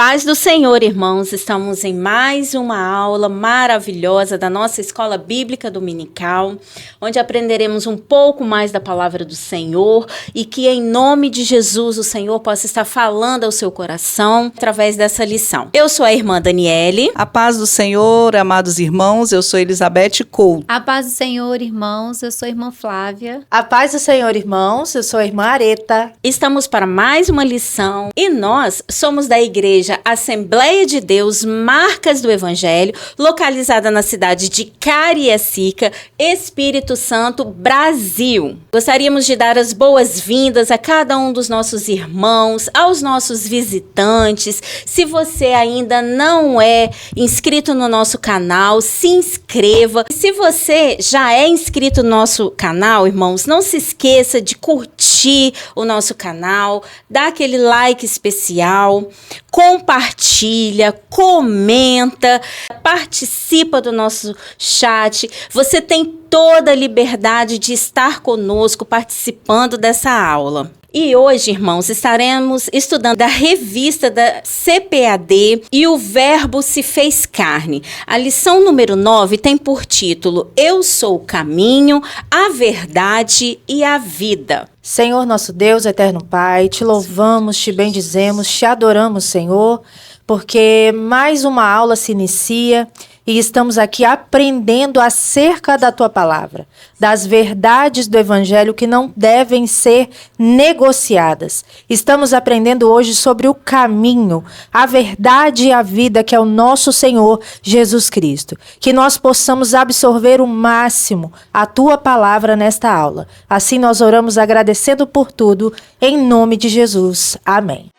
Paz do Senhor, irmãos, estamos em mais uma aula maravilhosa da nossa Escola Bíblica Dominical, onde aprenderemos um pouco mais da Palavra do Senhor e que em nome de Jesus o Senhor possa estar falando ao seu coração através dessa lição. Eu sou a irmã Daniele. A paz do Senhor, amados irmãos, eu sou Elizabeth Couto. A paz do Senhor, irmãos, eu sou a irmã Flávia. A paz do Senhor, irmãos, eu sou a irmã Areta. Estamos para mais uma lição e nós somos da Igreja Assembleia de Deus, Marcas do Evangelho, localizada na cidade de Cariacica, Espírito Santo, Brasil. Gostaríamos de dar as boas-vindas a cada um dos nossos irmãos, aos nossos visitantes. Se você ainda não é inscrito no nosso canal, se inscreva. Se você já é inscrito no nosso canal, irmãos, não se esqueça de curtir o nosso canal, dar aquele like especial, compartilha, comenta, participa do nosso chat. Você tem toda a liberdade de estar conosco participando dessa aula. E hoje, irmãos, estaremos estudando a revista da CPAD e o Verbo se fez carne. A lição número 9 tem por título Eu sou o caminho, a verdade e a vida. Senhor nosso Deus, eterno Pai, te louvamos, te bendizemos, te adoramos, Senhor, porque mais uma aula se inicia e estamos aqui aprendendo acerca da Tua Palavra, das verdades do Evangelho que não devem ser negociadas. Estamos aprendendo hoje sobre o caminho, a verdade e a vida que é o nosso Senhor Jesus Cristo. Que nós possamos absorver o máximo a Tua Palavra nesta aula. Assim nós oramos agradecendo por tudo, em nome de Jesus. Amém.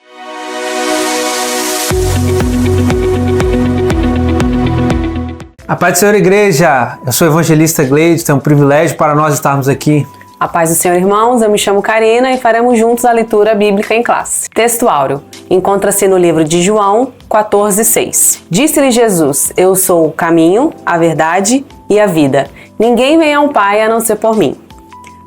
A paz do Senhor, igreja! Eu sou o evangelista Gleide, é um privilégio para nós estarmos aqui. A paz do Senhor, irmãos, eu me chamo Karina e faremos juntos a leitura bíblica em classe. Texto áureo, encontra-se no livro de João 14:6. Disse-lhe Jesus, eu sou o caminho, a verdade e a vida. Ninguém vem ao Pai a não ser por mim.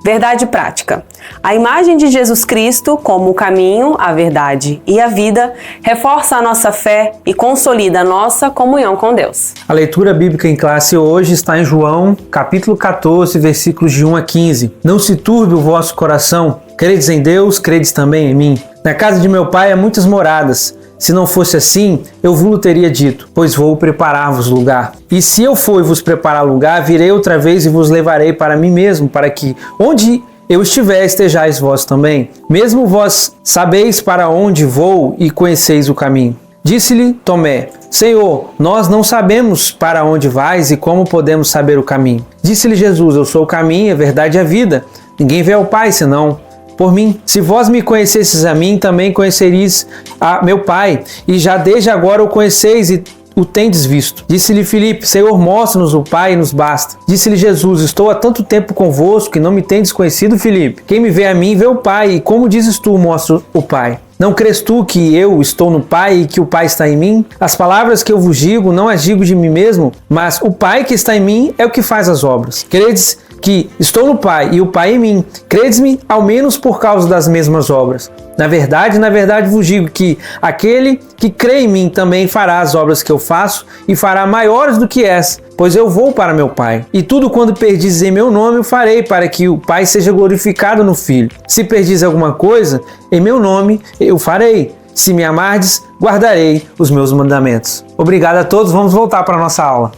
Verdade prática. A imagem de Jesus Cristo como o caminho, a verdade e a vida reforça a nossa fé e consolida a nossa comunhão com Deus. A leitura bíblica em classe hoje está em João, capítulo 14, versículos de 1 a 15. Não se turbe o vosso coração, credes em Deus, credes também em mim. Na casa de meu Pai há muitas moradas. Se não fosse assim, eu vos teria dito, pois vou preparar-vos lugar. E se eu for e vos preparar lugar, virei outra vez e vos levarei para mim mesmo, para que, onde eu estiver, estejais vós também. Mesmo vós sabeis para onde vou e conheceis o caminho. Disse-lhe Tomé, Senhor, nós não sabemos para onde vais e como podemos saber o caminho. Disse-lhe Jesus, eu sou o caminho, a verdade e a vida. Ninguém vê ao Pai senão por mim. Se vós me conhecesseis a mim, também conhecereis a meu Pai, e já desde agora o conheceis e o tendes visto. Disse-lhe Filipe, Senhor, mostra-nos o Pai e nos basta. Disse-lhe Jesus, estou há tanto tempo convosco que não me tendes conhecido, Filipe. Quem me vê a mim, vê o Pai, e como dizes tu, mostra o Pai. Não crês tu que eu estou no Pai e que o Pai está em mim? As palavras que eu vos digo, não as digo de mim mesmo, mas o Pai que está em mim é o que faz as obras. Credes que estou no Pai e o Pai em mim, credes-me ao menos por causa das mesmas obras. Na verdade vos digo que aquele que crê em mim também fará as obras que eu faço e fará maiores do que essa, pois eu vou para meu Pai. E tudo quando perdizes em meu nome eu farei para que o Pai seja glorificado no Filho. Se perdizes alguma coisa, em meu nome eu farei. Se me amardes, guardarei os meus mandamentos. Obrigado a todos, vamos voltar para a nossa aula.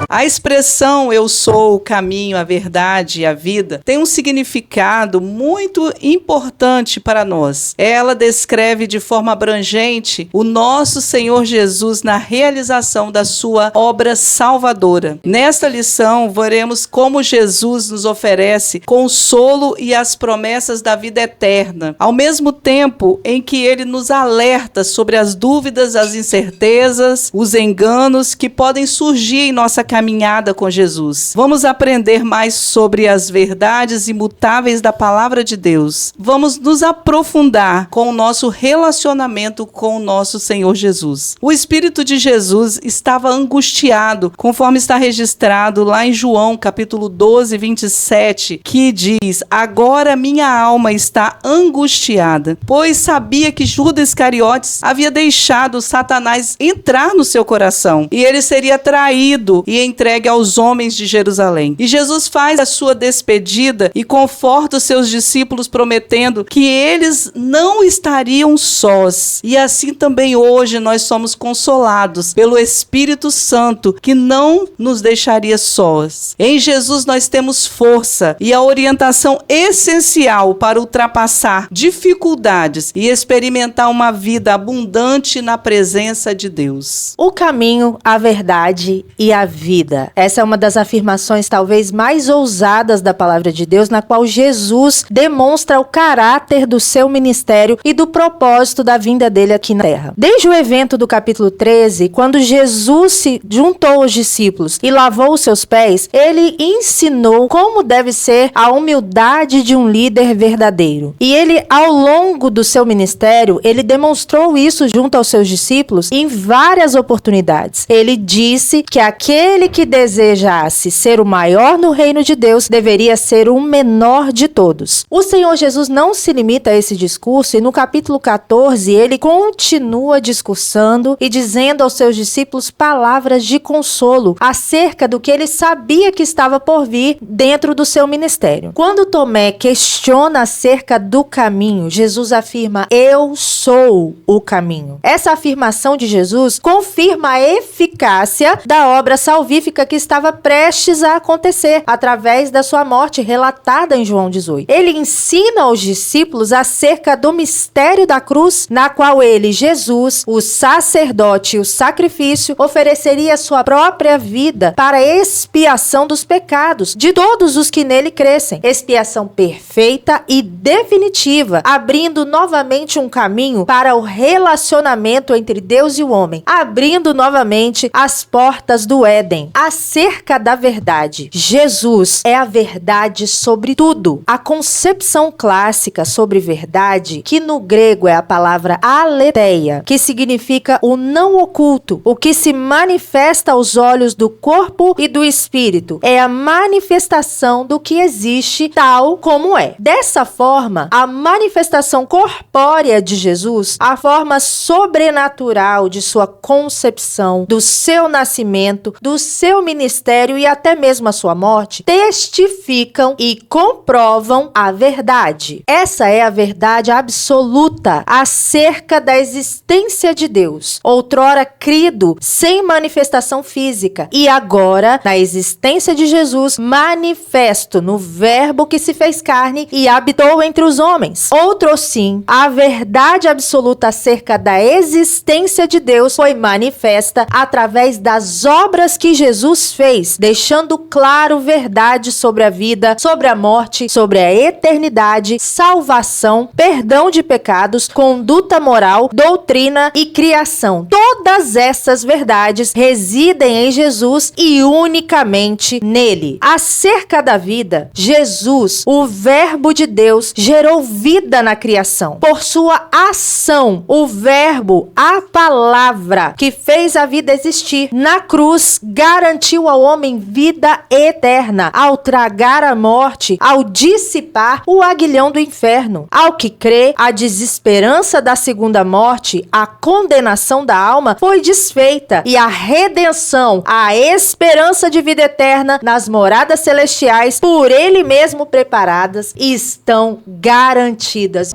A expressão eu sou o caminho, a verdade e a vida tem um significado muito importante para nós. Ela descreve de forma abrangente o nosso Senhor Jesus na realização da sua obra salvadora. Nesta lição, veremos como Jesus nos oferece consolo e as promessas da vida eterna, ao mesmo tempo em que ele nos alerta sobre as dúvidas, as incertezas, os enganos que podem surgir em nossa caminhada caminhada com Jesus. Vamos aprender mais sobre as verdades imutáveis da palavra de Deus. Vamos nos aprofundar com o nosso relacionamento com o nosso Senhor Jesus. O Espírito de Jesus estava angustiado, conforme está registrado lá em João, capítulo 12, 27, que diz: agora minha alma está angustiada, pois sabia que Judas Iscariotes havia deixado Satanás entrar no seu coração e ele seria traído e entregue aos homens de Jerusalém. E Jesus faz a sua despedida e conforta os seus discípulos, prometendo que eles não estariam sós. E assim também hoje nós somos consolados pelo Espírito Santo, que não nos deixaria sós. Em Jesus nós temos força e a orientação essencial para ultrapassar dificuldades e experimentar uma vida abundante na presença de Deus. O caminho, a verdade e a vida. Essa é uma das afirmações talvez mais ousadas da palavra de Deus, na qual Jesus demonstra o caráter do seu ministério e do propósito da vinda dele aqui na terra. Desde o evento do capítulo 13, quando Jesus se juntou aos discípulos e lavou os seus pés, ele ensinou como deve ser a humildade de um líder verdadeiro. E ele, ao longo do seu ministério, ele demonstrou isso junto aos seus discípulos em várias oportunidades. Ele disse que aquele que desejasse ser o maior no reino de Deus deveria ser o menor de todos. O Senhor Jesus não se limita a esse discurso e no capítulo 14 ele continua discursando e dizendo aos seus discípulos palavras de consolo acerca do que ele sabia que estava por vir dentro do seu ministério. Quando Tomé questiona acerca do caminho, Jesus afirma: eu sou o caminho. Essa afirmação de Jesus confirma a eficácia da obra salvífica que estava prestes a acontecer através da sua morte relatada em João 18. Ele ensina aos discípulos acerca do mistério da cruz, na qual ele, Jesus, o sacerdote e o sacrifício, ofereceria sua própria vida para a expiação dos pecados de todos os que nele crescem. Expiação perfeita e definitiva, abrindo novamente um caminho para o relacionamento entre Deus e o homem, abrindo novamente as portas do Éden. Acerca da verdade, Jesus é a verdade sobre tudo. A concepção clássica sobre verdade, que no grego é a palavra aletheia, que significa o não oculto, o que se manifesta aos olhos do corpo e do espírito, é a manifestação do que existe tal como é. Dessa forma, a manifestação corpórea de Jesus, a forma sobrenatural de sua concepção, do seu nascimento, do seu ministério e até mesmo a sua morte, testificam e comprovam a verdade. Essa é a verdade absoluta acerca da existência de Deus, outrora crido sem manifestação física, e agora na existência de Jesus manifesto no Verbo que se fez carne e habitou entre os homens. Outro sim, a verdade absoluta acerca da existência de Deus foi manifesta através das obras que Jesus fez, deixando claro verdade sobre a vida, sobre a morte, sobre a eternidade, salvação, perdão de pecados, conduta moral, doutrina e criação. Todas essas verdades residem em Jesus e unicamente nele. Acerca da vida, Jesus, o Verbo de Deus, gerou vida na criação. Por sua ação, o Verbo, a palavra que fez a vida existir, na cruz garantiu ao homem vida eterna, ao tragar a morte, ao dissipar o aguilhão do inferno. Ao que crê, a desesperança da segunda morte, a condenação da alma foi desfeita e a redenção, a esperança de vida eterna nas moradas celestiais, por ele mesmo preparadas, estão garantidas.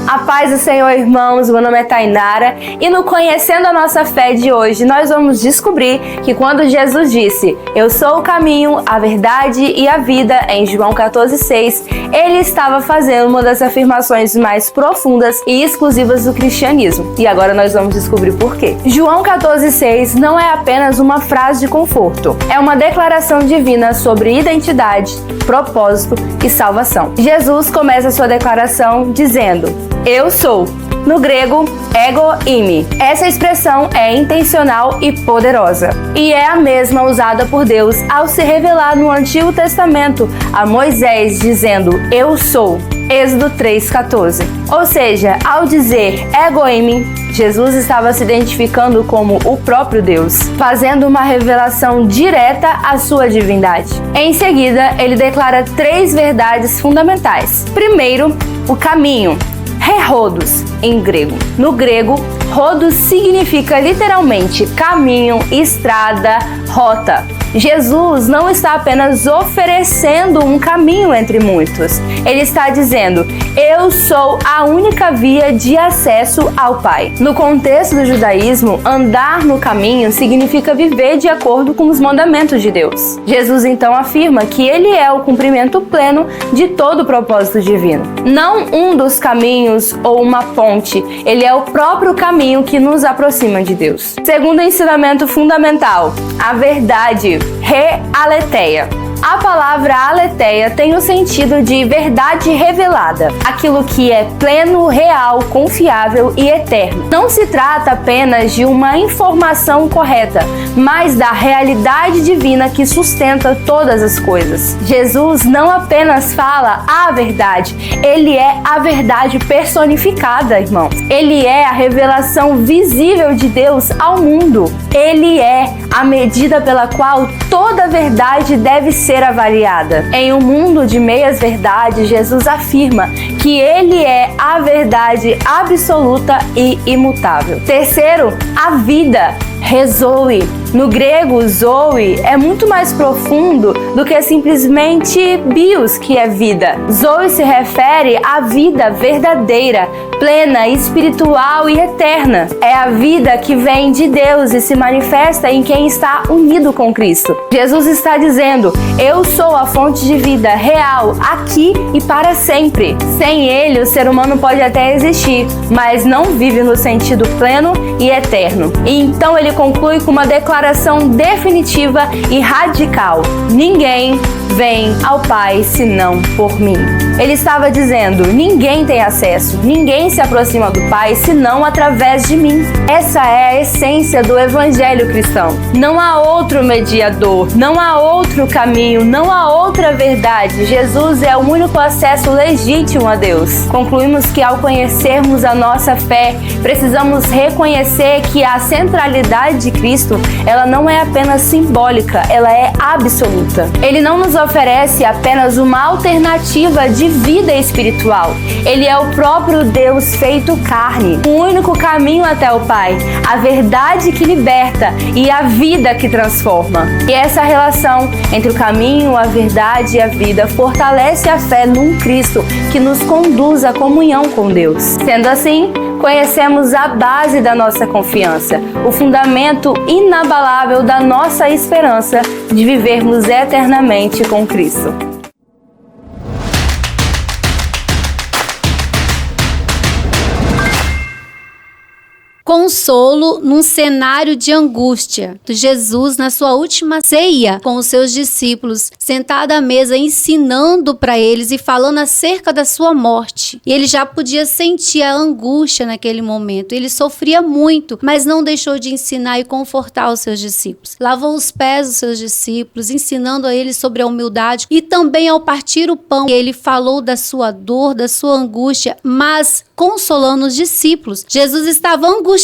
A paz do Senhor, irmãos, meu nome é Tainara e no Conhecendo a Nossa Fé de hoje nós vamos descobrir que quando Jesus disse eu sou o caminho, a verdade e a vida em João 14,6, ele estava fazendo uma das afirmações mais profundas e exclusivas do cristianismo. E agora nós vamos descobrir por quê. João 14,6 não é apenas uma frase de conforto, é uma declaração divina sobre identidade, propósito e salvação. Jesus começa sua declaração dizendo: eu sou. No grego, ego-imi. Essa expressão é intencional e poderosa, e é a mesma usada por Deus ao se revelar no Antigo Testamento a Moisés, dizendo: eu sou. Êxodo 3,14. Ou seja, ao dizer ego-imi, Jesus estava se identificando como o próprio Deus, fazendo uma revelação direta à sua divindade. Em seguida, ele declara 3 verdades fundamentais. Primeiro, o caminho. Rhodos, em grego. No grego, rhodos significa literalmente caminho, estrada, rota. Jesus não está apenas oferecendo um caminho entre muitos. Ele está dizendo: eu sou a única via de acesso ao Pai. No contexto do judaísmo, andar no caminho significa viver de acordo com os mandamentos de Deus. Jesus então afirma que ele é o cumprimento pleno de todo o propósito divino. Não um dos caminhos ou uma ponte, ele é o próprio caminho que nos aproxima de Deus. Segundo ensinamento fundamental, a verdade, aletheia. A palavra aletheia tem o sentido de verdade revelada, aquilo que é pleno, real, confiável e eterno. Não se trata apenas de uma informação correta, mas da realidade divina que sustenta todas as coisas. Jesus não apenas fala a verdade, ele é a verdade personificada, irmãos. Ele é a revelação visível de Deus ao mundo. Ele é a medida pela qual toda verdade deve ser avaliada. Em um mundo de meias verdades, Jesus afirma que ele é a verdade absoluta e imutável. Terceiro, a vida. Zoe. No grego, Zoe é muito mais profundo do que simplesmente bios, que é vida. Zoe se refere à vida verdadeira, plena, espiritual e eterna. É a vida que vem de Deus e se manifesta em quem está unido com Cristo. Jesus está dizendo: eu sou a fonte de vida real, aqui e para sempre. Sem ele, o ser humano pode até existir, mas não vive no sentido pleno e eterno. E então ele conclui com uma declaração definitiva e radical: ninguém vem ao Pai senão por mim. Ele estava dizendo: ninguém tem acesso, ninguém se aproxima do Pai senão através de mim. Essa é a essência do Evangelho cristão. Não há outro mediador, não há outro caminho, não há outra verdade. Jesus é o único acesso legítimo a Deus. Concluímos que ao conhecermos a nossa fé, precisamos reconhecer que a centralidade de Cristo, ela não é apenas simbólica, ela é absoluta. Ele não nos oferece apenas uma alternativa de vida espiritual. Ele é o próprio Deus feito carne, o único caminho até o Pai, a verdade que liberta e a vida que transforma. E essa relação entre o caminho, a verdade e a vida fortalece a fé num Cristo que nos conduz à comunhão com Deus. Sendo assim, conhecemos a base da nossa confiança, o fundamento inabalável da nossa esperança de vivermos eternamente com Cristo. Consolo num cenário de angústia. Jesus, na sua última ceia com os seus discípulos, sentado à mesa ensinando para eles e falando acerca da sua morte. E ele já podia sentir a angústia naquele momento. Ele sofria muito, mas não deixou de ensinar e confortar os seus discípulos. Lavou os pés dos seus discípulos, ensinando a eles sobre a humildade, e também ao partir o pão, ele falou da sua dor, da sua angústia, mas consolando os discípulos. Jesus estava angustiado.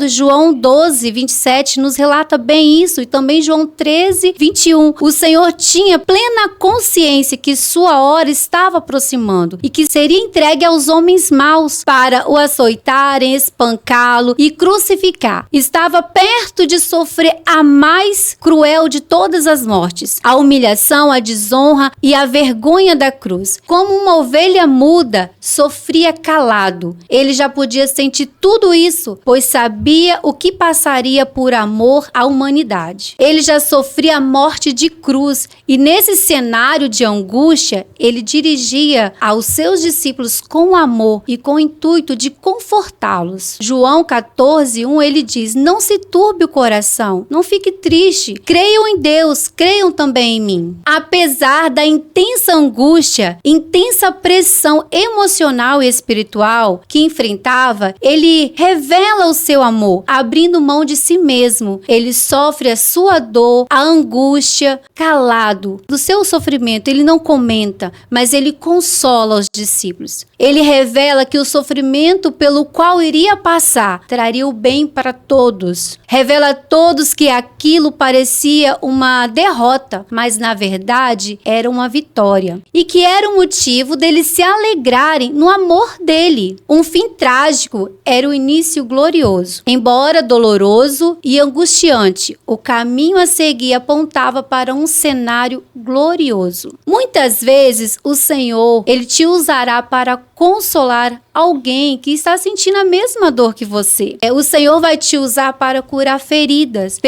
João 12, 27 nos relata bem isso, e também João 13, 21. O Senhor tinha plena consciência que sua hora estava aproximando e que seria entregue aos homens maus para o açoitarem, espancá-lo e crucificar. Estava perto de sofrer a mais cruel de todas as mortes, a humilhação, a desonra e a vergonha da cruz. Como uma ovelha muda, sofria calado. Ele já podia sentir tudo isso, pois sabia o que passaria por amor à humanidade. Ele já sofria a morte de cruz e nesse cenário de angústia, ele dirigia aos seus discípulos com amor e com o intuito de confortá-los. João 14:1 ele diz: não se turbe o coração, não fique triste, creiam em Deus, creiam também em mim. Apesar da intensa angústia, intensa pressão emocional e espiritual que enfrentava, ele revela o seu amor, abrindo mão de si mesmo. Ele sofre a sua dor, a angústia, calado. Do seu sofrimento, ele não comenta, mas ele consola os discípulos. Ele revela que o sofrimento pelo qual iria passar traria o bem para todos. Revela a todos que aquilo parecia uma derrota, mas na verdade era uma vitória. E que era o motivo deles se alegrarem no amor dele. Um fim trágico era o início glorioso. Embora doloroso e angustiante, o caminho a seguir apontava para um cenário glorioso. Muitas vezes o Senhor, ele te usará para consolar alguém que está sentindo a mesma dor que você. O Senhor vai te usar para curar feridas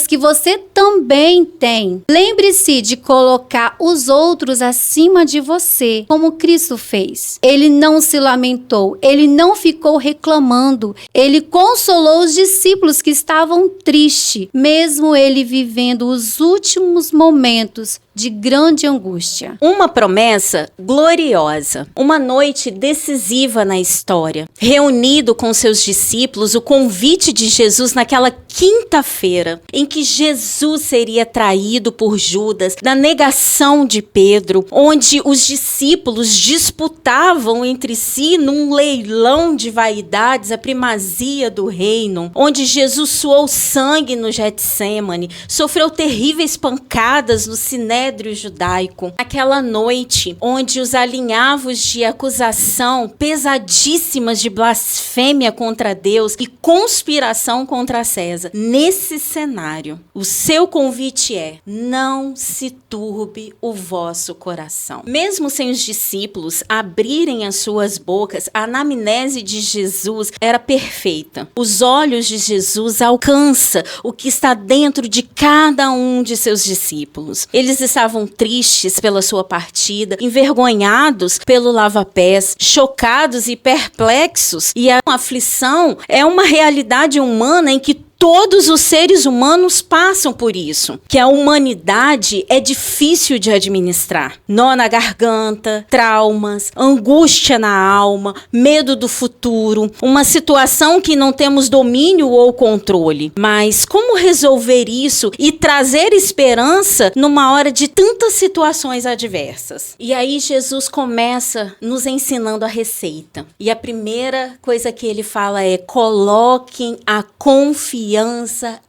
que você também tem. Lembre-se de colocar os outros acima de você, como Cristo fez. Ele não se lamentou, ele não ficou reclamando, ele consolou os discípulos que estavam tristes, mesmo ele vivendo os últimos momentos de grande angústia. Uma promessa gloriosa, uma noite decisiva na história. Reunido com seus discípulos, o convite de Jesus naquela quinta-feira, em que Jesus seria traído por Judas, na negação de Pedro, onde os discípulos disputavam entre si num leilão de vaidades a primazia do reino, onde Jesus suou sangue no Getsêmani, sofreu terríveis pancadas no sinédrio judaico. Aquela noite onde os alinhavos de acusação pesadíssimas de blasfêmia contra Deus e conspiração contra César. Nesse cenário, o seu convite é: não se turbe o vosso coração. Mesmo sem os discípulos abrirem as suas bocas, a anamnese de Jesus era perfeita. Os olhos de Jesus alcançam o que está dentro de cada um de seus discípulos. Eles estavam tristes pela sua partida, envergonhados pelo lava-pés, chocados e perplexos. E a aflição é uma realidade humana em que todos os seres humanos passam por isso, que a humanidade é difícil de administrar. Nó na garganta, traumas, angústia na alma, medo do futuro, uma situação que não temos domínio ou controle. Mas como resolver isso e trazer esperança numa hora de tantas situações adversas? E aí Jesus começa nos ensinando a receita. E a primeira coisa que ele fala é: coloquem a confiança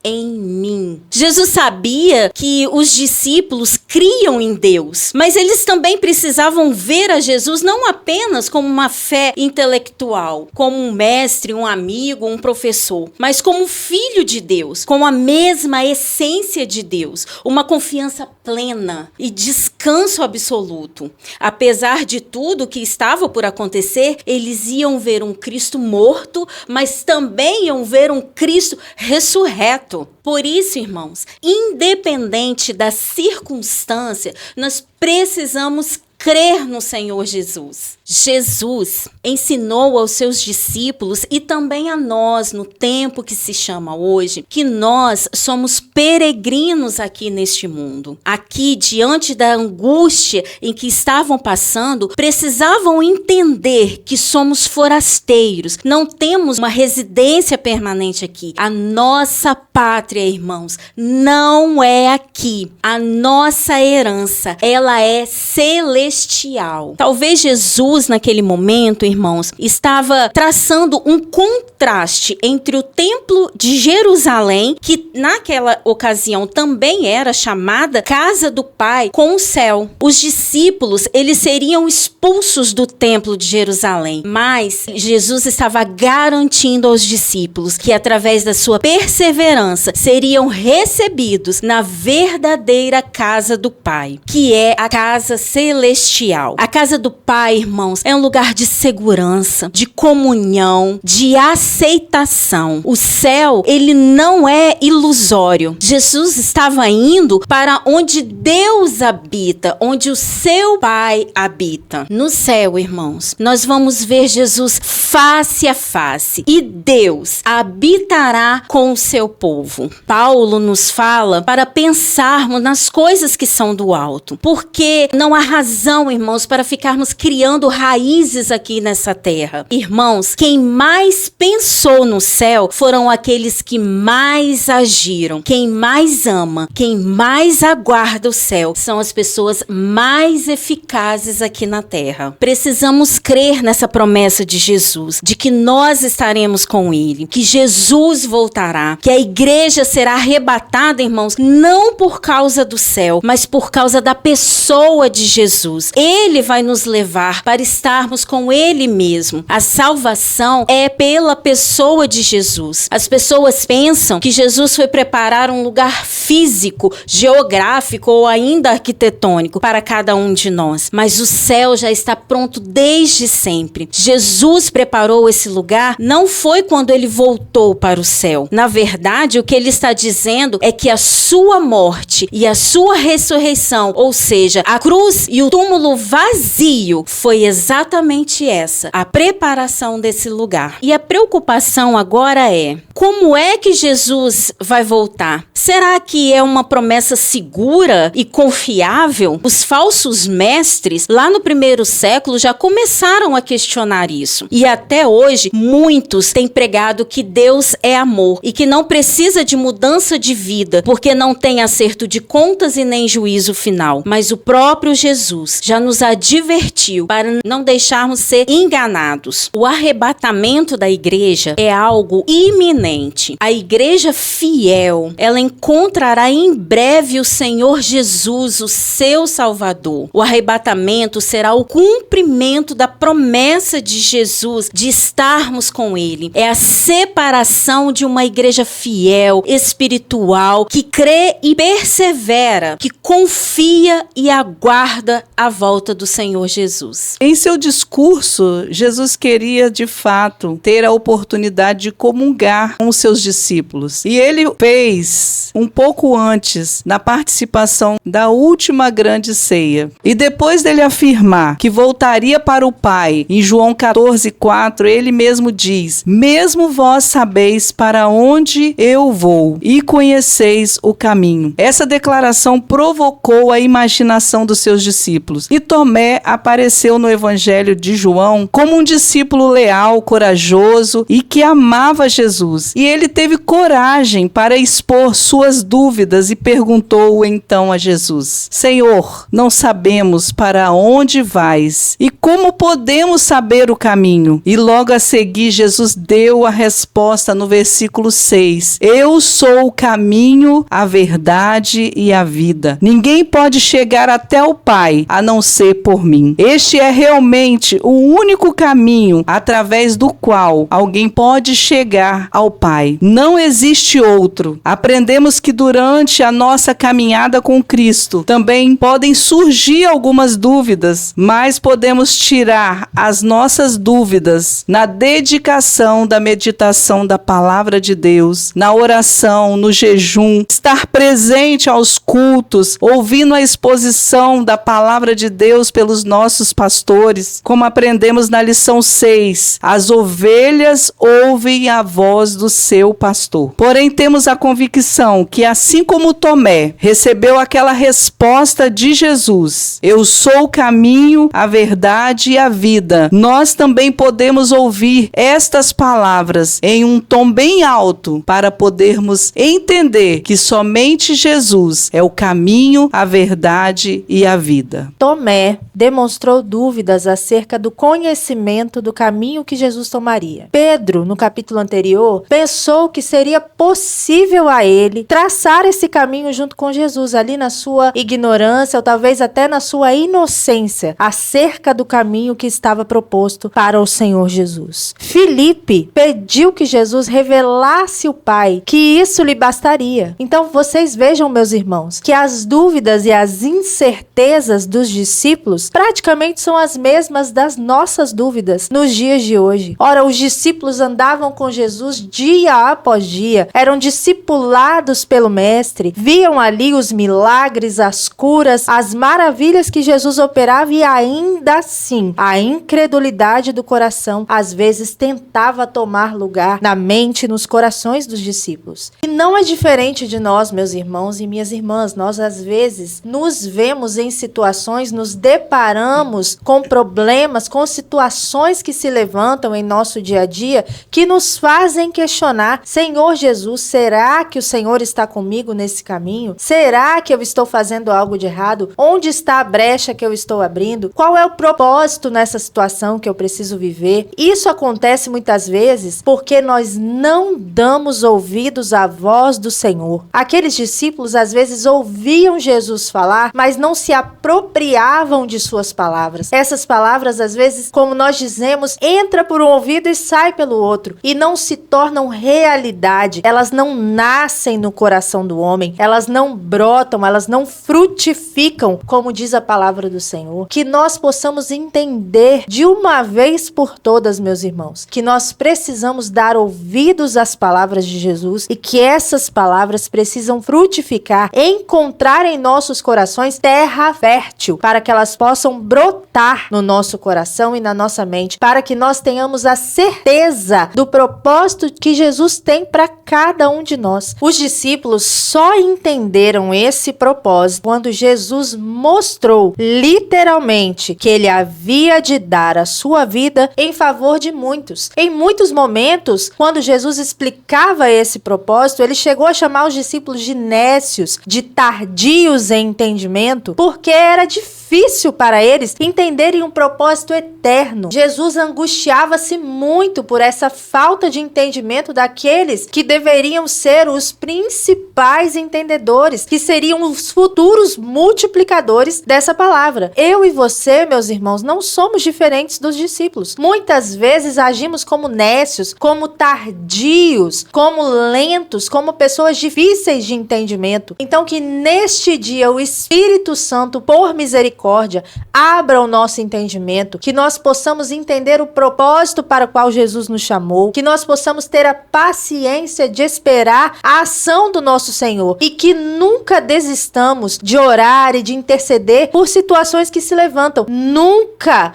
em mim. Jesus sabia que os discípulos criam em Deus, mas eles também precisavam ver a Jesus não apenas como uma fé intelectual, como um mestre, um amigo, um professor, mas como filho de Deus, com a mesma essência de Deus, uma confiança plena e descanso absoluto. Apesar de tudo que estava por acontecer, eles iam ver um Cristo morto, mas também iam ver um Cristo ressurreto. Por isso, irmãos, independente da circunstância, nós precisamos crer no Senhor Jesus. Jesus ensinou aos seus discípulos e também a nós, no tempo que se chama hoje, que nós somos peregrinos aqui neste mundo. Aqui, diante da angústia em que estavam passando, precisavam entender que somos forasteiros, não temos uma residência permanente aqui. A nossa pátria, irmãos, não é aqui. A nossa herança, ela é celestial. Talvez Jesus, naquele momento, irmãos, estava traçando um contraste entre o templo de Jerusalém, que naquela ocasião também era chamada Casa do Pai, com o céu. Os discípulos, eles seriam expulsos do templo de Jerusalém, mas Jesus estava garantindo aos discípulos que através da sua perseverança seriam recebidos na verdadeira casa do Pai, que é a casa celestial. celestial. A casa do Pai, irmãos, é um lugar de segurança, de comunhão, de aceitação. O céu, ele não é ilusório. Jesus estava indo para onde Deus habita, onde o seu Pai habita. No céu, irmãos, nós vamos ver Jesus face a face e Deus habitará com o seu povo. Paulo nos fala para pensarmos nas coisas que são do alto, porque não há razão, irmãos, para ficarmos criando raízes aqui nessa terra. Irmãos, quem mais pensou no céu foram aqueles que mais agiram. Quem mais ama, quem mais aguarda o céu, são as pessoas mais eficazes aqui na terra. Precisamos crer nessa promessa de Jesus, de que nós estaremos com Ele, que Jesus voltará, que a igreja será arrebatada, irmãos, não por causa do céu, mas por causa da pessoa de Jesus. Ele vai nos levar para estarmos com Ele mesmo. A salvação é pela pessoa de Jesus. As pessoas pensam que Jesus foi preparar um lugar físico, geográfico ou ainda arquitetônico para cada um de nós, mas o céu já está pronto desde sempre. Jesus preparou esse lugar não foi quando ele voltou para o céu. Na verdade, o que ele está dizendo é que a sua morte e a sua ressurreição, ou seja, a cruz e o túmulo vazio, foi exatamente essa, a preparação desse lugar. E a preocupação agora é: como é que Jesus vai voltar? Será que é uma promessa segura e confiável? Os falsos mestres, lá no primeiro século, já começaram a questionar isso. E até hoje, muitos têm pregado que Deus é amor e que não precisa de mudança de vida, porque não tem acerto de contas e nem juízo final. Mas o próprio Jesus já nos advertiu para não deixarmos ser enganados. O arrebatamento da igreja é algo iminente. A igreja fiel, ela encontrará em breve o Senhor Jesus, o seu Salvador. O arrebatamento será o cumprimento da promessa de Jesus de estarmos com Ele. É a separação de uma igreja fiel, espiritual, que crê e persevera, que confia e aguarda a volta do Senhor Jesus. Em seu discurso, Jesus queria, de fato, ter a oportunidade de comungar com os seus discípulos. E ele fez um pouco antes, na participação da última grande ceia. E depois dele afirmar que voltaria para o Pai, em João 14:4, ele mesmo diz: mesmo vós sabeis para onde eu vou e conheceis o caminho. Essa declaração provocou a imaginação dos seus discípulos. E Tomé apareceu no Evangelho de João como um discípulo leal, corajoso e que amava Jesus. E ele teve coragem para expor suas dúvidas e perguntou então a Jesus: Senhor, não sabemos para onde vais e como podemos saber o caminho? E logo a seguir Jesus deu a resposta no versículo 6: Eu sou o caminho, a verdade e a vida. Ninguém pode chegar até o Pai a não ser por mim. Este é realmente o único caminho através do qual alguém pode chegar ao Pai. Não existe outro. Aprendemos que durante a nossa caminhada com Cristo também podem surgir algumas dúvidas, mas podemos tirar as nossas dúvidas na dedicação da meditação da palavra de Deus, na oração, no jejum, estar presente aos cultos, ouvindo a exposição da palavra de Deus pelos nossos pastores, como aprendemos na lição 6, as ovelhas ouvem a voz do seu pastor. Porém, temos a convicção que, assim como Tomé recebeu aquela resposta de Jesus: eu sou o caminho, a verdade e a vida, nós também podemos ouvir estas palavras em um tom bem alto para podermos entender que somente Jesus é o caminho, a verdade e a vida. Tomé demonstrou dúvidas acerca do conhecimento do caminho que Jesus tomaria. Pedro, no capítulo anterior, pensou que seria possível a ele traçar esse caminho junto com Jesus, ali na sua ignorância ou talvez até na sua inocência, acerca do caminho que estava proposto para o Senhor Jesus. Filipe pediu que Jesus revelasse o Pai, que isso lhe bastaria. Então vocês vejam, meus irmãos, que as dúvidas e as incertezas dos discípulos praticamente são as mesmas das nossas dúvidas nos dias de hoje. Ora, os discípulos andavam com Jesus dia após dia, eram discipulados pelo Mestre, viam ali os milagres, as curas, as maravilhas que Jesus operava, e ainda assim, a incredulidade do coração às vezes tentava tomar lugar na mente e nos corações dos discípulos. E não é diferente de nós, meus irmãos e minhas irmãs. Nós às vezes nos vemos em situações, nos deparamos com problemas, com situações que se levantam em nosso dia a dia, que nos fazem questionar: Senhor Jesus, será que o Senhor está comigo nesse caminho? Será que eu estou fazendo algo de errado? Onde está a brecha que eu estou abrindo? Qual é o propósito nessa situação que eu preciso viver? Isso acontece muitas vezes porque nós não damos ouvidos à voz do Senhor. Aqueles discípulos às vezes ouviam Jesus falar, mas não se apropriavam de suas palavras. Essas palavras, às vezes, como nós dizemos, entra por um ouvido e sai pelo outro, e não se tornam realidade. Elas não nascem no coração do homem, elas não brotam, elas não frutificam, como diz a palavra do Senhor. Que nós possamos entender de uma vez por todas, meus irmãos, que nós precisamos dar ouvidos às palavras de Jesus, e que essas palavras precisam frutificar, encontrar em nossos corações terra fértil, para que elas possam brotar no nosso coração e na nossa mente, para que nós tenhamos a certeza do propósito que Jesus tem para cada um de nós. Os discípulos só entenderam esse propósito quando Jesus mostrou literalmente que ele havia de dar a sua vida em favor de muitos. Em muitos momentos, quando Jesus explicava esse propósito, ele chegou a chamar os discípulos de nécios, de tardios em entendimento, porque era difícil para eles entenderem um propósito eterno. Jesus angustiava-se muito por essa falta de entendimento daqueles que deveriam ser os principais entendedores, que seriam os futuros multiplicadores dessa palavra. Eu e você, meus irmãos, não somos diferentes dos discípulos. Muitas vezes agimos como nécios, como tardios, como lentos, como pessoas difíceis de entendimento. Então, que neste dia o Espírito Santo, por misericórdia, abra o nosso entendimento, que nós possamos entender o propósito para o qual Jesus nos chamou, que nós possamos ter a paciência de esperar a ação do nosso Senhor, e que nunca desistamos de orar e de interceder por situações que se levantam. Nunca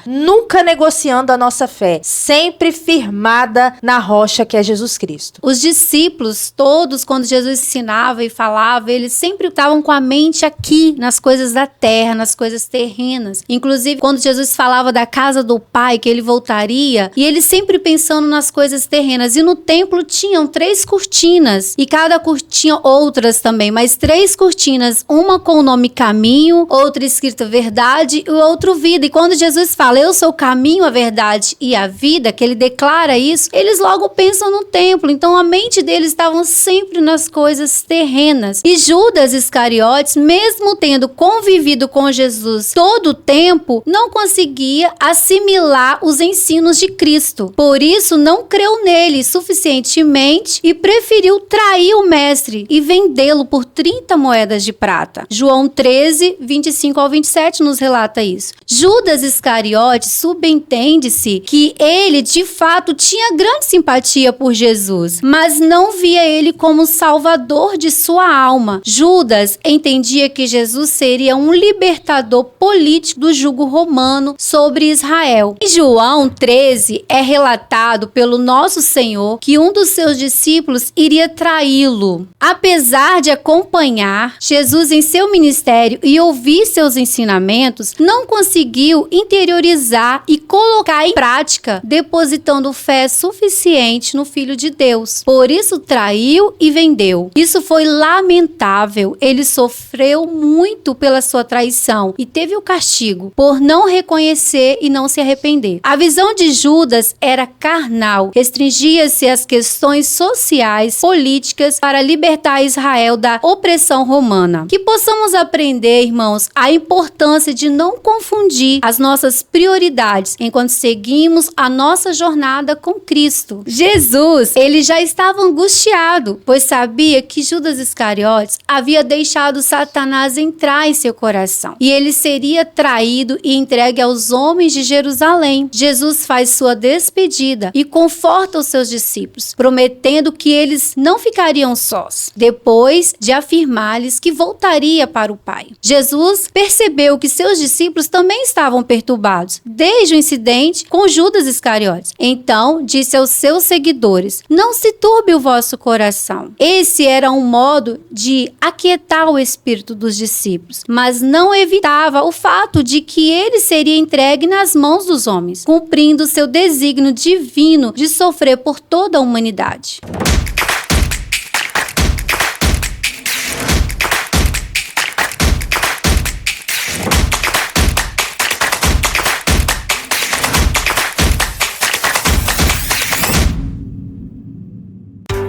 negociando a nossa fé, sempre firmada na rocha que é Jesus Cristo. Os discípulos todos, quando Jesus ensinava e falava, eles sempre estavam com a mente aqui, nas coisas da terra, nas coisas terrenas. Inclusive, quando Jesus falava da casa do Pai, que ele voltaria, e eles sempre pensando nas coisas terrenas. E no templo tinham 3 cortinas, e cada cortina, outras também, mas 3 cortinas, uma com o nome caminho, outra escrita verdade e outra vida. E quando Jesus fala, eu sou o caminho, a verdade e a vida, que ele declara isso, eles logo pensam no templo. Então a mente deles estava sempre nas coisas terrenas. E Judas Iscariotes, mesmo tendo convivido com Jesus todo o tempo, não conseguia assimilar os ensinos de Cristo. Por isso não creu nele suficientemente e preferiu trair o mestre e vendê-lo por 30 moedas de prata. João 13, 25 ao 27 nos relata isso. Judas Iscariotes, subentende-se que ele de fato tinha grande simpatia por Jesus, mas não via ele como salvador de sua alma. Judas entendia que Jesus seria um libertador político do jugo romano sobre Israel. Em João 13 é relatado pelo nosso Senhor que um dos seus discípulos iria traí-lo. Apesar de acompanhar Jesus em seu ministério e ouvir seus ensinamentos, não conseguiu interiorizar e colocar em prática, depositando fé suficiente no Filho de Deus. Por isso traiu e vendeu. Isso foi lamentável. Ele sofreu muito pela sua traição e teve o castigo por não reconhecer e não se arrepender. A visão de Judas era carnal, restringia-se às questões sociais, políticas para libertar Israel da opressão romana. Que possamos aprender, irmãos, a importância de não confundir as nossas prioridades enquanto seguimos a nossa jornada com Cristo. Jesus, ele já estava angustiado, pois sabia que Judas Iscariotes havia deixado Satanás entrar em seu coração e ele seria seria traído e entregue aos homens de Jerusalém. Jesus faz sua despedida e conforta os seus discípulos, prometendo que eles não ficariam sós, depois de afirmar-lhes que voltaria para o Pai. Jesus percebeu que seus discípulos também estavam perturbados, desde o incidente com Judas Iscariotes. Então, disse aos seus seguidores: não se turbe o vosso coração. Esse era um modo de aquietar o espírito dos discípulos, mas não evitava o fato de que ele seria entregue nas mãos dos homens, cumprindo seu desígnio divino de sofrer por toda a humanidade.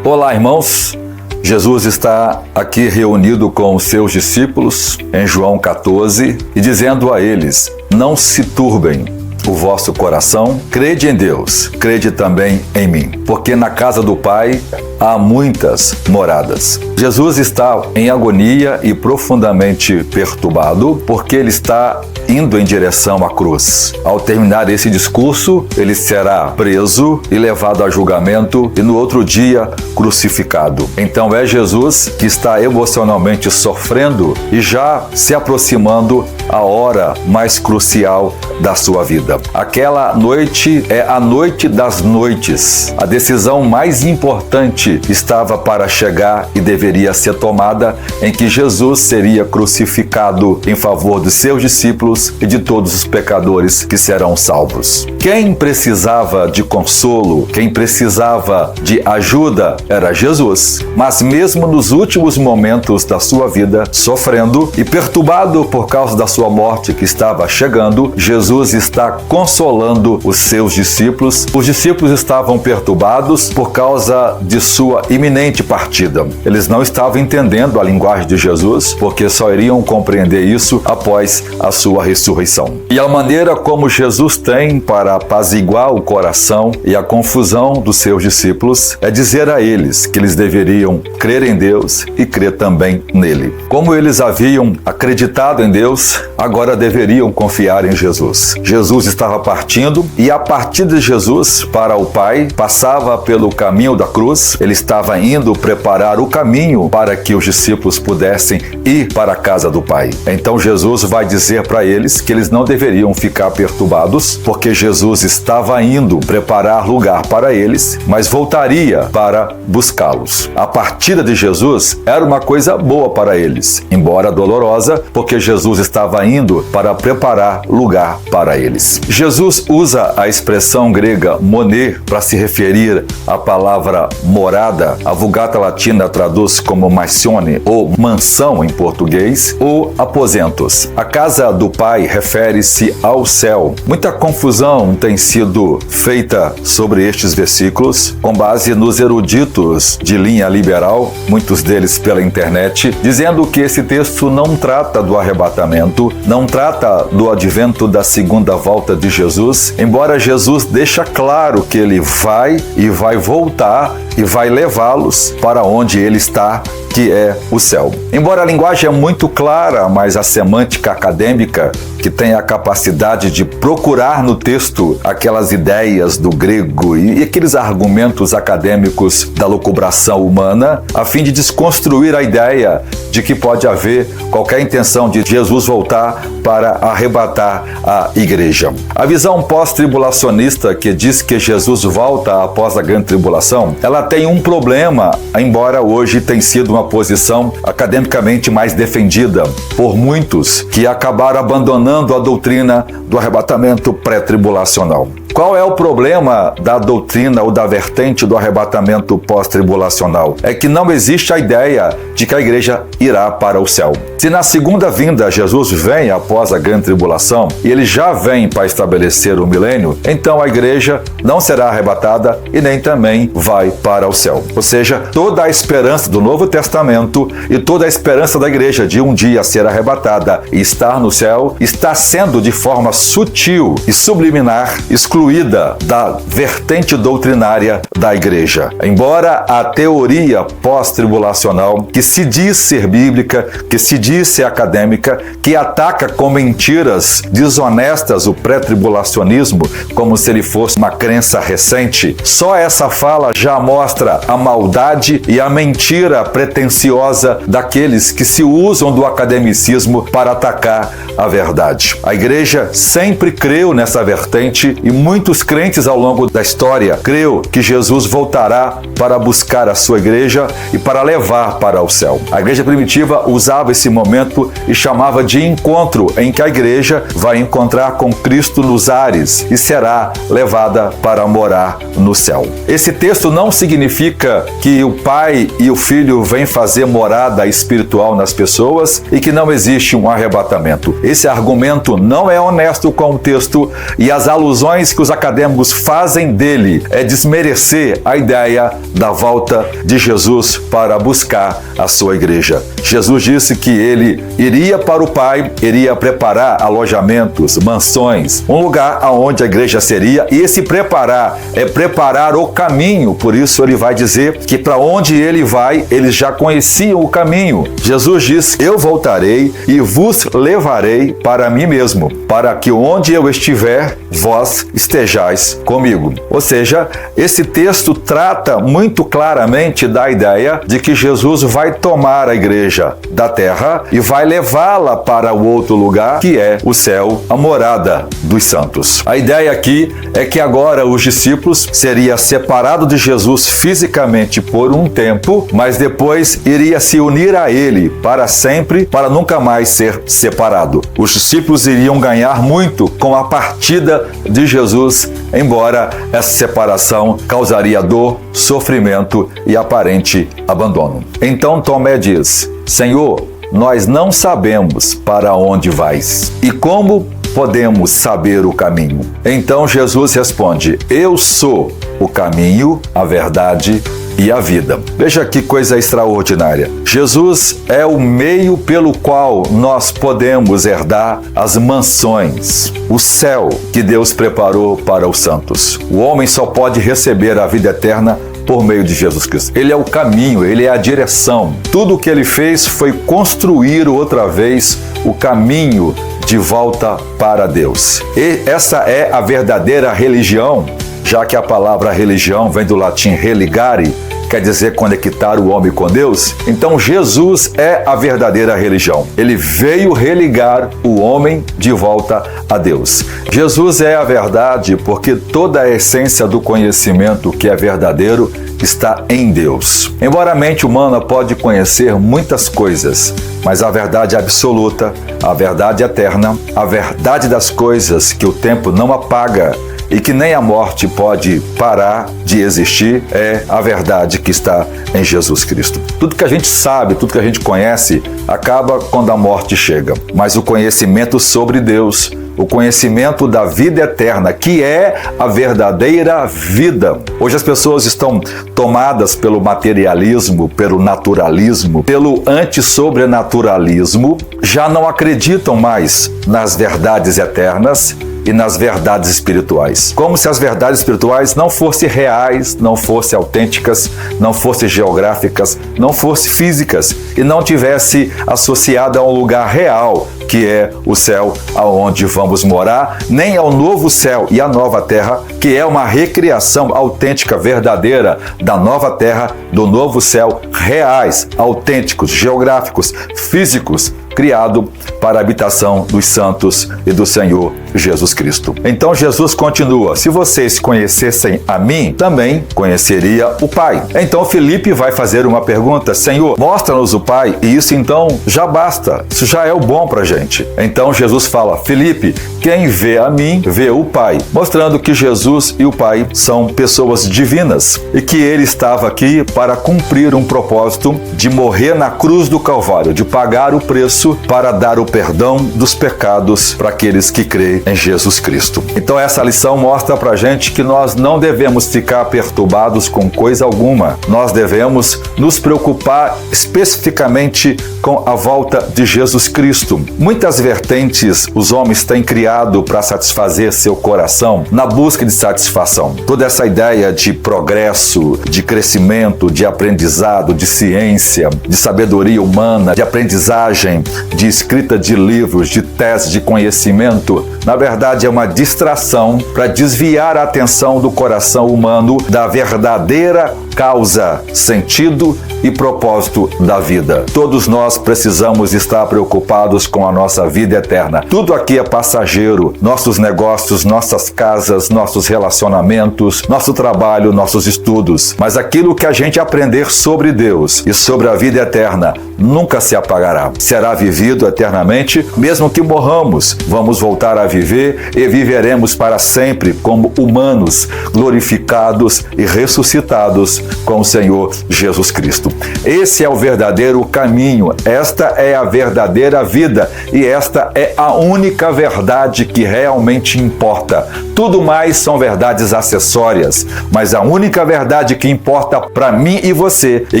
Olá, irmãos. Jesus está aqui reunido com os seus discípulos em João 14 e dizendo a eles: não se turbem o vosso coração, crede em Deus, crede também em mim, porque na casa do Pai há muitas moradas. Jesus está em agonia e profundamente perturbado porque ele está indo em direção à cruz. Ao terminar esse discurso, ele será preso e levado a julgamento e no outro dia crucificado. Então é Jesus que está emocionalmente sofrendo e já se aproximando a hora mais crucial da sua vida. Aquela noite é a noite das noites. A decisão mais importante estava para chegar e deveria ser tomada, em que Jesus seria crucificado em favor dos seus discípulos e de todos os pecadores que serão salvos. Quem precisava de consolo, quem precisava de ajuda era Jesus. Mas mesmo nos últimos momentos da sua vida, sofrendo e perturbado por causa da sua morte que estava chegando, Jesus está consolando os seus discípulos. Os discípulos estavam perturbados por causa de sua iminente partida. Eles não estavam entendendo a linguagem de Jesus, porque só iriam compreender isso após a sua ressurreição. E a maneira como Jesus tem para apaziguar o coração e a confusão dos seus discípulos é dizer a eles que eles deveriam crer em Deus e crer também nele. Como eles haviam acreditado em Deus, agora deveriam confiar em Jesus. Jesus estava partindo e a partida de Jesus para o Pai passava pelo caminho da cruz. Ele estava indo preparar o caminho para que os discípulos pudessem ir para a casa do Pai. Então Jesus vai dizer para eles que eles não deveriam ficar perturbados, porque Jesus estava indo preparar lugar para eles, mas voltaria para buscá-los. A partida de Jesus era uma coisa boa para eles, embora dolorosa, porque Jesus estava indo para preparar lugar para eles. Jesus usa a expressão grega moner para se referir à palavra morada. A Vulgata Latina traduz como mansione ou mansão em português, ou aposentos. A casa do Pai refere-se ao céu. Muita confusão tem sido feita sobre estes versículos, com base nos eruditos de linha liberal, muitos deles pela internet, dizendo que esse texto não trata do arrebatamento, não trata do advento da segunda volta de Jesus, embora Jesus deixa claro que ele vai e vai voltar e vai levá-los para onde ele está, que é o céu. Embora a linguagem é muito clara, mas a semântica acadêmica, que tem a capacidade de procurar no texto aquelas ideias do grego e aqueles argumentos acadêmicos da lucubração humana, a fim de desconstruir a ideia de que pode haver qualquer intenção de Jesus voltar para arrebatar a igreja. A visão pós-tribulacionista, que diz que Jesus volta após a grande tribulação, ela tem um problema, embora hoje tenha sido uma posição academicamente mais defendida por muitos que acabaram abandonando a doutrina do arrebatamento pré-tribulacional. Qual é o problema da doutrina ou da vertente do arrebatamento pós-tribulacional? É que não existe a ideia de que a igreja irá para o céu. Se na segunda vinda Jesus vem após a grande tribulação e ele já vem para estabelecer o milênio, então a igreja não será arrebatada e nem também vai para o céu. Ou seja, toda a esperança do Novo Testamento e toda a esperança da igreja de um dia ser arrebatada e estar no céu está está sendo de forma sutil e subliminar excluída da vertente doutrinária da igreja. Embora a teoria pós-tribulacional, que se diz ser bíblica, que se diz ser acadêmica, que ataca com mentiras desonestas o pré-tribulacionismo, como se ele fosse uma crença recente, só essa fala já mostra a maldade e a mentira pretensiosa daqueles que se usam do academicismo para atacar a verdade. A igreja sempre creu nessa vertente e muitos crentes ao longo da história creu que Jesus voltará para buscar a sua igreja e para levar para o céu. A igreja primitiva usava esse momento e chamava de encontro, em que a igreja vai encontrar com Cristo nos ares e será levada para morar no céu. Esse texto não significa que o Pai e o Filho vêm fazer morada espiritual nas pessoas e que não existe um arrebatamento. Esse argumento não é honesto com o texto e as alusões que os acadêmicos fazem dele é desmerecer a ideia da volta de Jesus para buscar a sua igreja. Jesus disse que ele iria para o Pai, iria preparar alojamentos, mansões, um lugar aonde a igreja seria, e esse preparar é preparar o caminho. Por isso ele vai dizer que para onde ele vai, eles já conheciam o caminho. Jesus diz: eu voltarei e vos levarei para mim mesmo, para que onde eu estiver, vós estejais comigo. Ou seja, esse texto trata muito claramente da ideia de que Jesus vai tomar a igreja da terra e vai levá-la para o outro lugar, que é o céu, a morada dos santos. A ideia aqui é que agora os discípulos seriam separados de Jesus fisicamente por um tempo, mas depois iria se unir a ele para sempre, para nunca mais ser separado. Os discípulos iriam ganhar muito com a partida de Jesus, embora essa separação causaria dor, sofrimento e aparente abandono. Então Tomé diz: Senhor, nós não sabemos para onde vais e como podemos saber o caminho. Então Jesus responde: eu sou o caminho, a verdade e a vida. Veja que coisa extraordinária. Jesus é o meio pelo qual nós podemos herdar as mansões, o céu que Deus preparou para os santos. O homem só pode receber a vida eterna por meio de Jesus Cristo. Ele é o caminho, ele é a direção. Tudo o que ele fez foi construir outra vez o caminho de volta para Deus. E essa é a verdadeira religião, já que a palavra religião vem do latim religare, quer dizer conectar o homem com Deus. Então Jesus é a verdadeira religião. Ele veio religar o homem de volta a Deus. Jesus é a verdade porque toda a essência do conhecimento que é verdadeiro está em Deus. Embora a mente humana pode conhecer muitas coisas, mas a verdade absoluta, a verdade eterna, a verdade das coisas que o tempo não apaga e que nem a morte pode parar de existir, é a verdade que está em Jesus Cristo. Tudo que a gente sabe, tudo que a gente conhece, acaba quando a morte chega. Mas o conhecimento sobre Deus, o conhecimento da vida eterna, que é a verdadeira vida. Hoje as pessoas estão tomadas pelo materialismo, pelo naturalismo, pelo antissobrenaturalismo, já não acreditam mais nas verdades eternas e nas verdades espirituais. Como se as verdades espirituais não fossem reais, não fossem autênticas, não fossem geográficas, não fossem físicas e não tivesse associada a um lugar real, que é o céu aonde vamos morar, nem ao novo céu e a nova terra, que é uma recriação autêntica, verdadeira da nova terra, do novo céu, reais, autênticos, geográficos, físicos, criado para a habitação dos santos e do Senhor Jesus Cristo. Então Jesus continua: se vocês conhecessem a mim, também conheceria o Pai. Então Filipe vai fazer uma pergunta: Senhor, mostra-nos o Pai, e isso então já basta, isso já é o bom pra gente. Então Jesus fala: Filipe, quem vê a mim, vê o Pai, mostrando que Jesus e o Pai são pessoas divinas e que ele estava aqui para cumprir um propósito de morrer na cruz do Calvário, de pagar o preço serviço para dar o perdão dos pecados para aqueles que creem em Jesus Cristo. Então essa lição mostra pra gente que nós não devemos ficar perturbados com coisa alguma. Nós devemos nos preocupar especificamente com a volta de Jesus Cristo. Muitas vertentes os homens têm criado para satisfazer seu coração na busca de satisfação. Toda essa ideia de progresso, de crescimento, de aprendizado, de ciência, de sabedoria humana, de aprendizagem, de escrita de livros, de tese de conhecimento, na verdade é uma distração para desviar a atenção do coração humano da verdadeira causa, sentido e propósito da vida. Todos nós precisamos estar preocupados com a nossa vida eterna. Tudo aqui é passageiro. Nossos negócios, nossas casas, nossos relacionamentos, nosso trabalho, nossos estudos. Mas aquilo que a gente aprender sobre Deus e sobre a vida eterna nunca se apagará. Será vivido eternamente, mesmo que morramos. Vamos voltar a viver e viveremos para sempre como humanos, glorificados e ressuscitados com o Senhor Jesus Cristo. Esse é o verdadeiro caminho, esta é a verdadeira vida e esta é a única verdade que realmente importa. Tudo mais são verdades acessórias, mas a única verdade que importa para mim e você é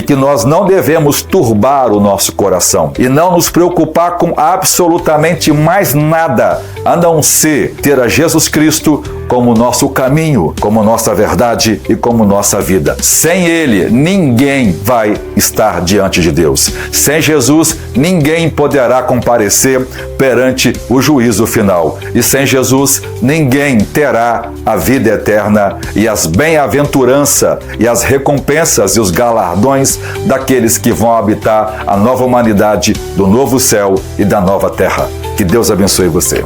que nós não devemos turbar o nosso coração e não nos preocupar com absolutamente mais nada, a não ser ter a Jesus Cristo como nosso caminho, como nossa verdade e como nossa vida. Sem Ele, ninguém vai estar diante de Deus. Sem Jesus, ninguém poderá comparecer perante o juízo final. E sem Jesus, ninguém terá a vida eterna e as bem-aventuranças e as recompensas e os galardões daqueles que vão habitar a nova humanidade do novo céu e da nova terra. Que Deus abençoe você.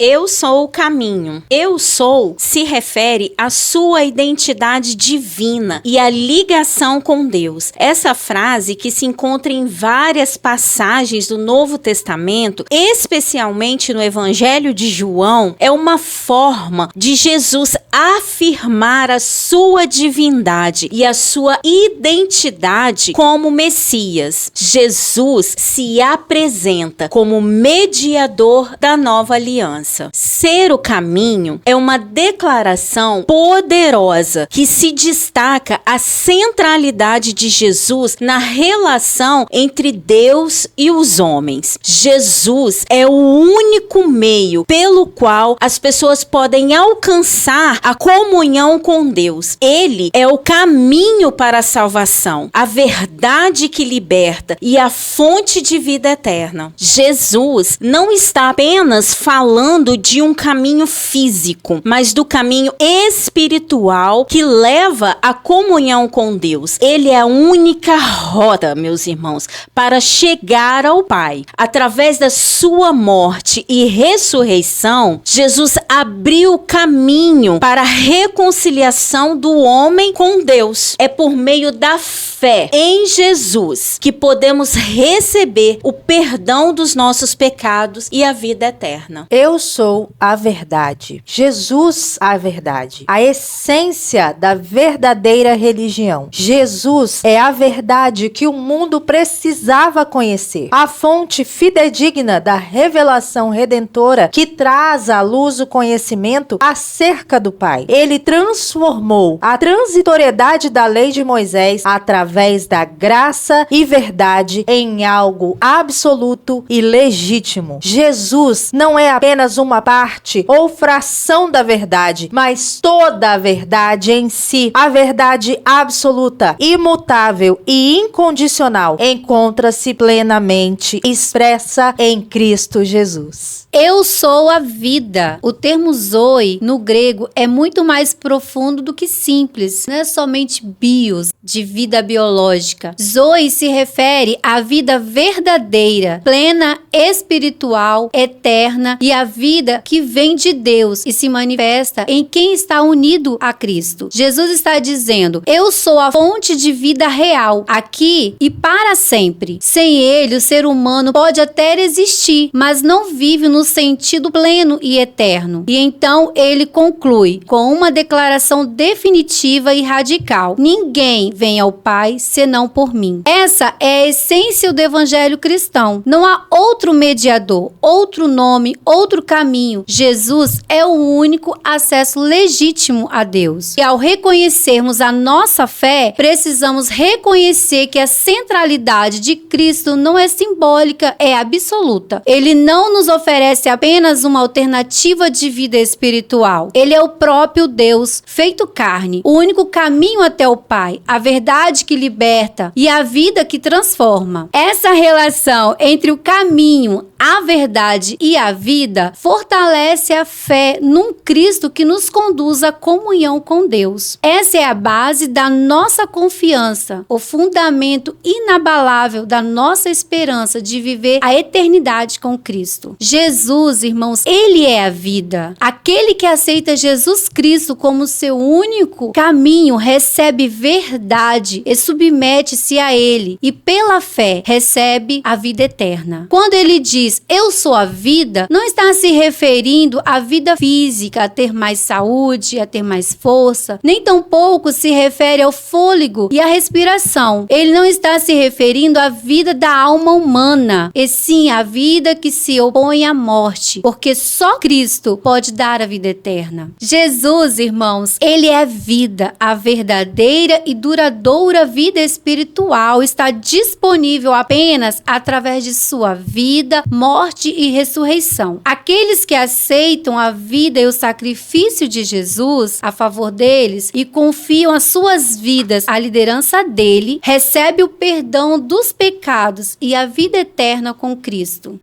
Eu sou o caminho. Eu sou se refere à sua identidade divina e à ligação com Deus. Essa frase, que se encontra em várias passagens do Novo Testamento, especialmente no Evangelho de João, é uma forma de Jesus afirmar a sua divindade e a sua identidade como Messias. Jesus se apresenta como mediador da nova aliança. Ser o caminho é uma declaração poderosa que se destaca a centralidade de Jesus na relação entre Deus e os homens. Jesus é o único meio pelo qual as pessoas podem alcançar a comunhão com Deus. Ele é o caminho para a salvação, a verdade que liberta e a fonte de vida eterna. Jesus não está apenas falando de um caminho físico, mas do caminho espiritual que leva à comunhão com Deus. Ele é a única rota, meus irmãos, para chegar ao Pai. Através da sua morte e ressurreição, Jesus abriu o caminho para a reconciliação do homem com Deus. É por meio da fé em Jesus que podemos receber o perdão dos nossos pecados e a vida eterna. Eu sou a verdade. Jesus, a verdade. A essência da verdadeira religião. Jesus é a verdade que o mundo precisava conhecer. A fonte fidedigna da revelação redentora que traz à luz o conhecimento acerca do Pai. Ele transformou a transitoriedade da lei de Moisés através da graça e verdade em algo absoluto e legítimo. Jesus não é apenas uma parte ou fração da verdade, mas toda a verdade em si. A verdade absoluta, imutável e incondicional encontra-se plenamente expressa em Cristo Jesus. Eu sou a vida. O texto termo zoe, no grego, é muito mais profundo do que simples. Não é somente bios, de vida biológica. Zoe se refere à vida verdadeira, plena, espiritual, eterna e a vida que vem de Deus e se manifesta em quem está unido a Cristo. Jesus está dizendo: eu sou a fonte de vida real, aqui e para sempre. Sem ele, o ser humano pode até existir, mas não vive no sentido pleno e eterno. E então ele conclui com uma declaração definitiva e radical: ninguém vem ao Pai senão por mim. Essa é a essência do evangelho cristão. Não há outro mediador, outro nome, outro caminho. Jesus é o único acesso legítimo a Deus. E ao reconhecermos a nossa fé, precisamos reconhecer que a centralidade de Cristo não é simbólica, é absoluta. Ele não nos oferece apenas uma alternativa de vida espiritual. Ele é o próprio Deus feito carne, o único caminho até o Pai, a verdade que liberta e a vida que transforma. Essa relação entre o caminho, a verdade e a vida fortalece a fé num Cristo que nos conduz à comunhão com Deus. Essa é a base da nossa confiança, o fundamento inabalável da nossa esperança de viver a eternidade com Cristo. Jesus, irmãos, ele é a vida. Aquele que aceita Jesus Cristo como seu único caminho recebe verdade e submete-se a ele e pela fé recebe a vida eterna. Quando ele diz eu sou a vida, não está se referindo à vida física, a ter mais saúde, a ter mais força, nem tampouco se refere ao fôlego e à respiração. Ele não está se referindo à vida da alma humana, e sim à vida que se opõe à morte, porque só Cristo pode dar a vida eterna. Jesus, irmãos, ele é a vida, a verdadeira e duradoura vida espiritual está disponível apenas através de sua vida, morte e ressurreição. Aqueles que aceitam a vida e o sacrifício de Jesus a favor deles e confiam as suas vidas à liderança dele, recebem o perdão dos pecados e a vida eterna com Cristo.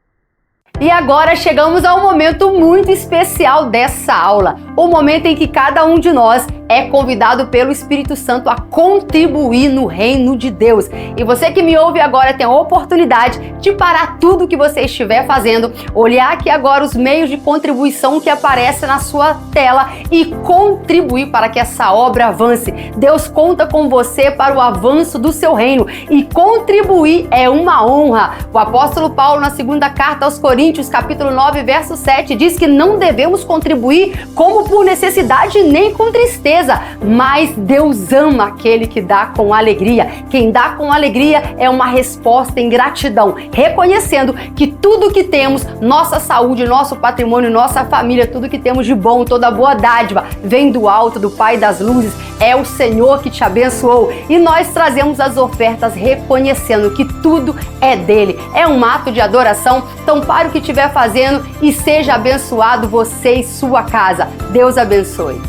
E agora chegamos ao momento muito especial dessa aula, o momento em que cada um de nós é convidado pelo Espírito Santo a contribuir no reino de Deus. E você que me ouve agora tem a oportunidade de parar tudo o que você estiver fazendo, olhar aqui agora os meios de contribuição que aparecem na sua tela e contribuir para que essa obra avance. Deus conta com você para o avanço do seu reino e contribuir é uma honra. O apóstolo Paulo, na segunda carta aos Coríntios, capítulo 9, verso 7, diz que não devemos contribuir como por necessidade nem com tristeza, mas Deus ama aquele que dá com alegria. Quem dá com alegria é uma resposta em gratidão, reconhecendo que tudo que temos, nossa saúde, nosso patrimônio, nossa família, tudo que temos de bom, toda boa dádiva, vem do alto, do Pai das luzes, é o Senhor que te abençoou. E nós trazemos as ofertas reconhecendo que tudo é dele. É um ato de adoração, então pare o que estiver fazendo e seja abençoado você e sua casa. Deus abençoe.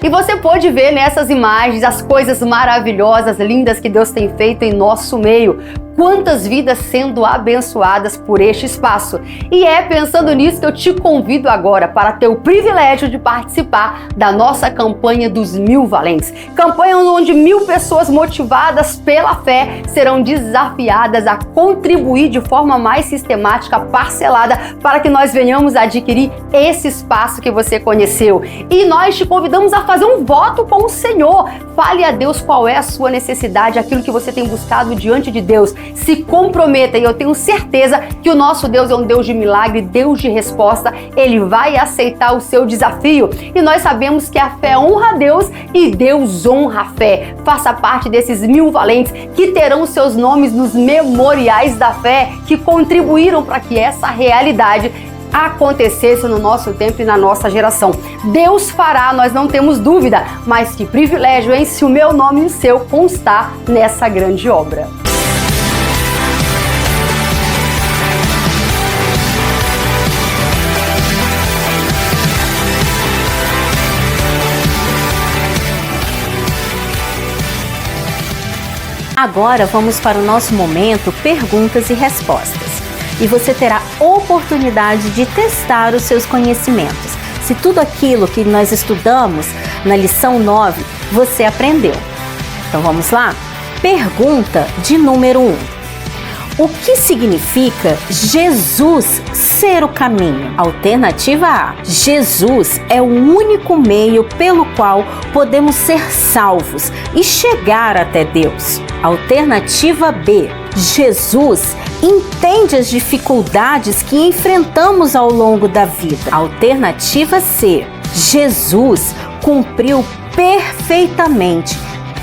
E você pôde ver nessas imagens as coisas maravilhosas, lindas que Deus tem feito em nosso meio. quantas vidas sendo abençoadas por este espaço. E é pensando nisso que eu te convido agora para ter o privilégio de participar da nossa campanha dos 1000 Valentes. Campanha onde 1000 pessoas motivadas pela fé serão desafiadas a contribuir de forma mais sistemática, parcelada, para que nós venhamos a adquirir esse espaço que você conheceu. E nós te convidamos a fazer um voto com o Senhor. Fale a Deus qual é a sua necessidade, aquilo que você tem buscado diante de Deus. Se comprometa, e eu tenho certeza que o nosso Deus é um Deus de milagre, Deus de resposta. Ele vai aceitar o seu desafio. E nós sabemos que a fé honra a Deus e Deus honra a fé. Faça parte desses 1000 valentes que terão seus nomes nos memoriais da fé, que contribuíram para que essa realidade acontecesse no nosso tempo e na nossa geração. Deus fará, nós não temos dúvida, mas que privilégio, hein? Se o meu nome e o seu constar nessa grande obra. Agora vamos para o nosso momento perguntas e respostas. E você terá oportunidade de testar os seus conhecimentos. Se tudo aquilo que nós estudamos na lição 9 você aprendeu. Então vamos lá? Pergunta de número 1. O que significa Jesus ser o caminho? Alternativa A. Jesus é o único meio pelo qual podemos ser salvos e chegar até Deus. Alternativa B. Jesus entende as dificuldades que enfrentamos ao longo da vida. Alternativa C. Jesus cumpriu perfeitamente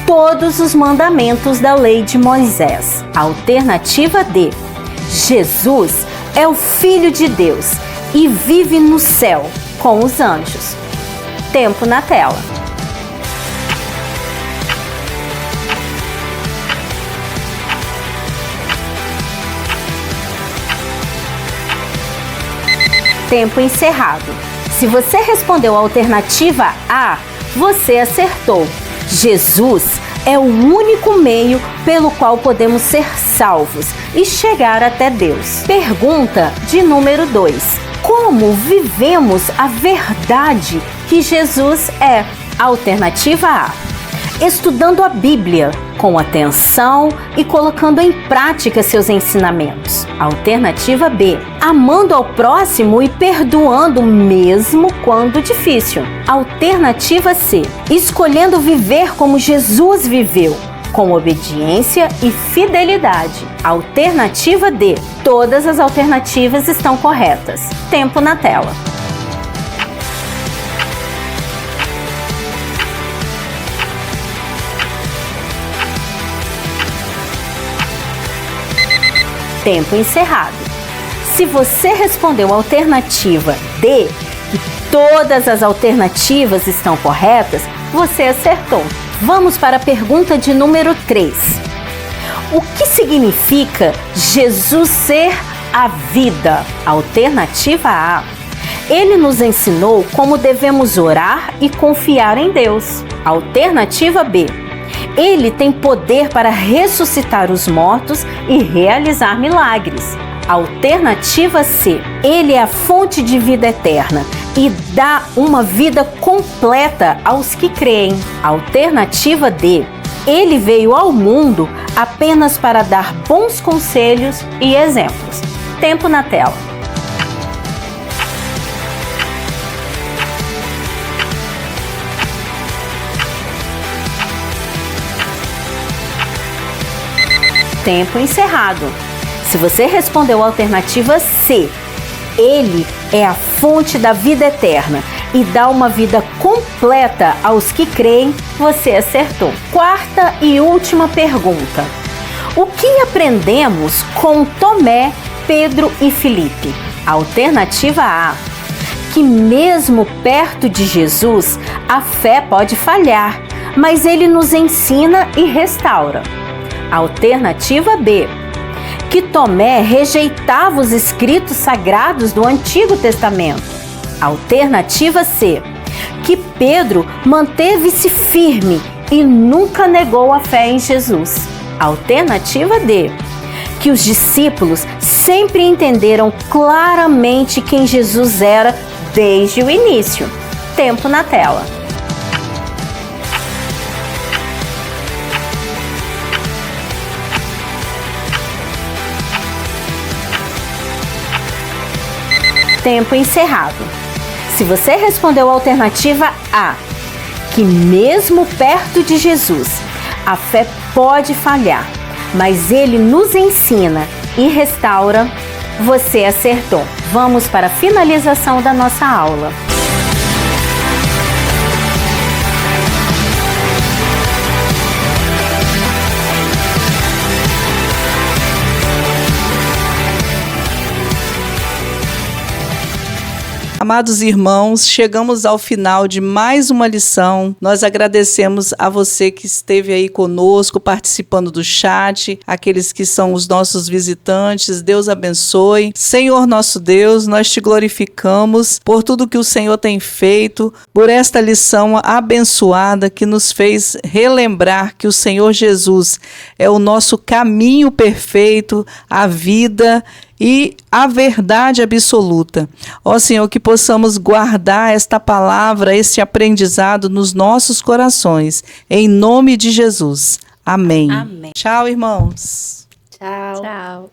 todos os mandamentos da lei de Moisés. Alternativa D. Jesus é o Filho de Deus e vive no céu com os anjos. Tempo na tela. Tempo encerrado. Se você respondeu a alternativa A, você acertou. Jesus é o único meio pelo qual podemos ser salvos e chegar até Deus. Pergunta de número 2. Como vivemos a verdade que Jesus é? Alternativa A. Estudando a Bíblia com atenção e colocando em prática seus ensinamentos. Alternativa B. Amando ao próximo e perdoando mesmo quando difícil. Alternativa C. Escolhendo viver como Jesus viveu, com obediência e fidelidade. Alternativa D. Todas as alternativas estão corretas. Tempo na tela. Tempo encerrado. Se você respondeu a alternativa D, que todas as alternativas estão corretas, você acertou. Vamos para a pergunta de número 3. O que significa Jesus ser a vida? Alternativa A. Ele nos ensinou como devemos orar e confiar em Deus. Alternativa B. Ele tem poder para ressuscitar os mortos e realizar milagres. Alternativa C. Ele é a fonte de vida eterna e dá uma vida completa aos que creem. Alternativa D. Ele veio ao mundo apenas para dar bons conselhos e exemplos. Tempo na tela. Tempo encerrado. Se você respondeu a alternativa C, ele é a fonte da vida eterna e dá uma vida completa aos que creem, você acertou. Quarta e última pergunta. O que aprendemos com Tomé, Pedro e Filipe? Alternativa A. Que mesmo perto de Jesus, a fé pode falhar, mas ele nos ensina e restaura. Alternativa B. Que Tomé rejeitava os escritos sagrados do Antigo Testamento. Alternativa C. Que Pedro manteve-se firme e nunca negou a fé em Jesus. Alternativa D. que os discípulos sempre entenderam claramente quem Jesus era desde o início. Tempo na tela. Tempo encerrado. Se você respondeu a alternativa A, que mesmo perto de Jesus, a fé pode falhar, mas ele nos ensina e restaura, você acertou. Vamos para a finalização da nossa aula. Amados irmãos, chegamos ao final de mais uma lição. Nós agradecemos a você que esteve aí conosco, participando do chat, aqueles que são os nossos visitantes. Deus abençoe. Senhor nosso Deus, nós te glorificamos por tudo que o Senhor tem feito, por esta lição abençoada que nos fez relembrar que o Senhor Jesus é o nosso caminho perfeito, a vida e a verdade absoluta. Ó Senhor, que possamos guardar esta palavra, este aprendizado nos nossos corações. Em nome de Jesus. Amém. Amém. Tchau, irmãos. Tchau.